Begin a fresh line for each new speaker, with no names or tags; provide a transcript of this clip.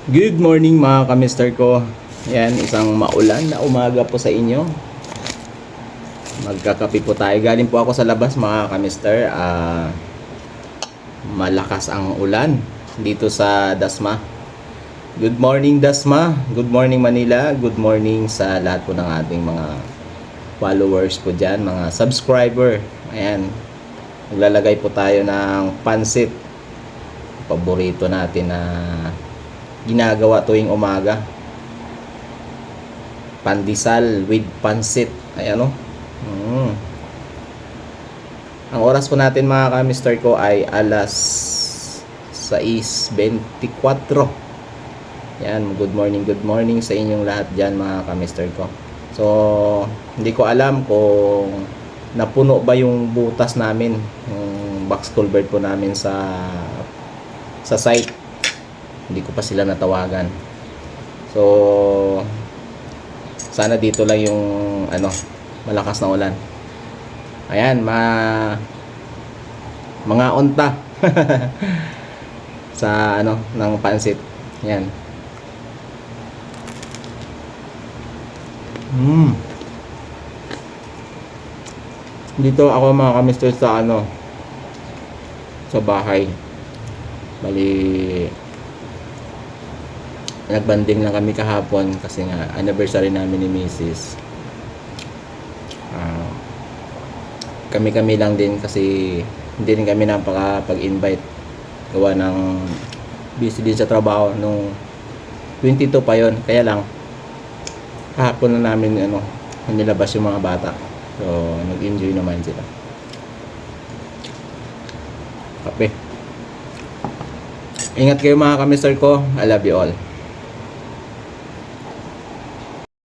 Good morning mga kamister ko. Yan, isang maulan na umaga po sa inyo. Magkakape po tayo. Galing po ako sa labas mga kamister. Malakas ang ulan dito sa Dasma. Good morning Dasma. Good morning Manila. Good morning sa lahat po ng ating mga followers po dyan. Mga subscriber. Ayan. Maglalagay po tayo ng pansit. Paborito natin na ginagawa tuwing umaga. Pandesal with pansit. Ayan o. Ang oras po natin mga kamister ko ay alas 6:24. Yan, good morning sa inyong lahat dyan mga kamister ko. So, hindi ko alam kung napuno ba yung butas namin, yung box culvert po namin sa site. Hindi ko pa sila natawagan. So, sana dito lang yung malakas na ulan. Ayan, mga unta sa ng pansit. Ayan. Dito ako mga kamister sa sa bahay. Bali, nagbanding lang kami kahapon kasi nga anniversary namin ni Mrs. Kami lang din kasi hindi rin kami napag-invite gawa ng busy din sa trabaho nung 22 pa yon. Kaya lang kahapon na namin nilabas yung mga bata, so nag-enjoy naman sila. Kape. Ingat kayo mga kamister ko. I love you all.